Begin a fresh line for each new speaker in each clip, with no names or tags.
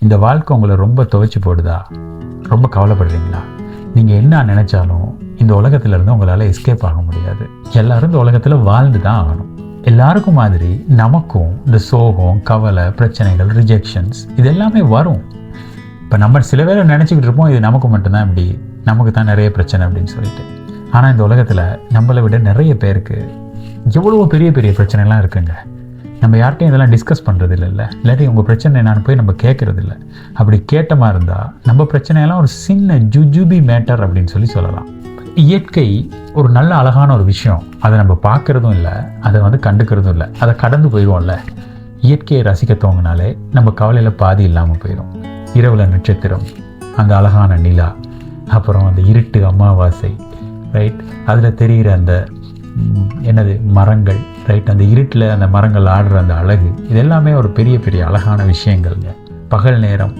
இந்த வாழ்க்கை உங்களை ரொம்ப துவைச்சி போடுதா? ரொம்ப கவலைப்படுறீங்களா? நீங்கள் என்ன நினச்சாலும் இந்த உலகத்திலேருந்து உங்களால் எஸ்கேப் ஆக முடியாது. எல்லோரும் இந்த உலகத்தில் வாழ்ந்து தான் ஆகணும். எல்லாருக்கும் மாதிரி நமக்கும் இந்த சோகம், கவலை, பிரச்சனைகள், ரிஜெக்ஷன்ஸ் இது எல்லாமே வரும். இப்போ நம்ம சில பேரை நினச்சிக்கிட்டு இருப்போம், இது நமக்கு மட்டும்தான் இப்படி, நமக்கு தான் நிறைய பிரச்சனை அப்படின்னு சொல்லிட்டு. ஆனால் இந்த உலகத்தில் நம்மளை விட நிறைய பேருக்கு எவ்வளோ பெரிய பெரிய பிரச்சனைலாம் இருக்குங்க. நம்ம யார்கிட்டையும் இதெல்லாம் டிஸ்கஸ் பண்ணுறது இல்லைல்ல, இல்லாட்டி உங்கள் பிரச்சனை என்னான்னு போய் நம்ம கேட்குறது இல்லை. அப்படி கேட்டமாக இருந்தால் நம்ம பிரச்சனையெல்லாம் ஒரு சின்ன ஜுஜுபி மேட்டர் அப்படின்னு சொல்லலாம். இயற்கை ஒரு நல்ல அழகான ஒரு விஷயம். அதை நம்ம பார்க்குறதும் இல்லை, அதை கண்டுக்கிறதும் இல்லை, அதை கடந்து போயிடுவோம்ல. இயற்கையை ரசிக்க தோங்கினாலே நம்ம கவலையில் பாதி இல்லாமல் போயிடும். இரவில் நட்சத்திரம், அந்த அழகான நிலா, அப்புறம் அந்த இருட்டு அமாவாசை, ரைட், அதில் தெரிகிற அந்த மரங்கள், ரைட், அந்த இருட்டில் அந்த மரங்கள் ஆடுற அந்த அழகு, இது எல்லாமே ஒரு பெரிய பெரிய அழகான விஷயங்கள்ங்க. பகல் நேரம்,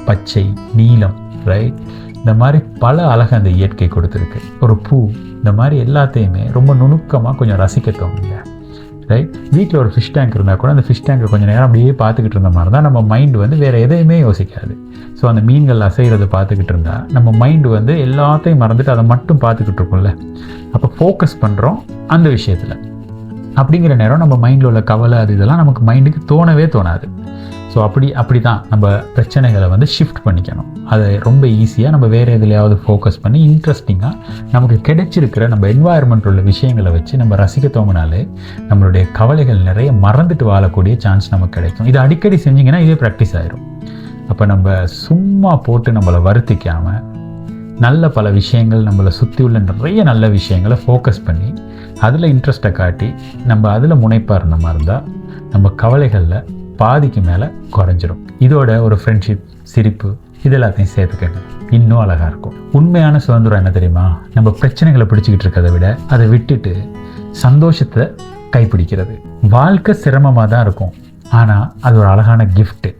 பச்சை, நீலம், ரைட், இந்த மாதிரி பல அழகு அந்த இயற்கை கொடுத்துருக்கு. ஒரு பூ, இந்த மாதிரி எல்லாத்தையுமே ரொம்ப நுணுக்கமாக கொஞ்சம் ரசிக்க தோணுங்க, ரைட். வீட்டில் ஒரு ஃபிஷ் டேங்க் இருந்தால் கூட அந்த ஃபிஷ் டேங்கை கொஞ்சம் நேரம் அப்படியே பார்த்துக்கிட்டு இருந்த மாதிரி தான் நம்ம மைண்டு வேறு எதையுமே யோசிக்காது. ஸோ அந்த மீன்கள் அசைகிறத பார்த்துக்கிட்டு இருந்தால் நம்ம மைண்டு எல்லாத்தையும் மறந்துட்டு அதை மட்டும் பார்த்துக்கிட்டு இருக்கோம்ல. அப்போ ஃபோக்கஸ் பண்ணுறோம் அந்த விஷயத்தில். அப்படிங்கிற நேரம் நம்ம மைண்டில் உள்ள கவலை அது இதெல்லாம் நமக்கு மைண்டுக்கு தோணவே தோணாது. ஸோ அப்படி தான் நம்ம பிரச்சனைகளை ஷிஃப்ட் பண்ணிக்கணும். அதை ரொம்ப ஈஸியாக நம்ம வேறு எதுலையாவது ஃபோக்கஸ் பண்ணி இன்ட்ரெஸ்டிங்காக நமக்கு கிடைச்சிருக்கிற நம்ம என்வாயர்மெண்ட் உள்ள விஷயங்களை வச்சு நம்ம ரசிக்க தோங்கினாலே நம்மளுடைய கவலைகள் நிறைய மறந்துட்டு வாழக்கூடிய சான்ஸ் நமக்கு கிடைக்கும். இது அடிக்கடி செஞ்சிங்கன்னா இதே ப்ராக்டிஸ் ஆயிரும். அப்போ நம்ம சும்மா போட்டு நம்மளை வருத்திக்காமல் நல்ல பல விஷயங்கள், நம்மளை சுற்றி உள்ள நிறைய நல்ல விஷயங்களை ஃபோக்கஸ் பண்ணி அதில் இன்ட்ரெஸ்ட்டை காட்டி நம்ம அதில் முனைப்பாக இருந்த மாதிரி இருந்தால் நம்ம கவலைகளில் பாதிக்கு மேலே குறைஞ்சிரும். இதோட ஒரு ஃப்ரெண்ட்ஷிப், சிரிப்பு, இது எல்லாத்தையும் சேர்த்துக்கங்க, இன்னும் அழகாக இருக்கும். உண்மையான சுதந்திரம் என்ன தெரியுமா? நம்ம பிரச்சனைகளை பிடிச்சிக்கிட்டு இருக்கிறத விட அதை விட்டுட்டு சந்தோஷத்தை கைப்பிடிக்கிறது. வாழ்க்கை சிரமமாக தான் இருக்கும், ஆனால் அது ஒரு அழகான கிஃப்ட்டு.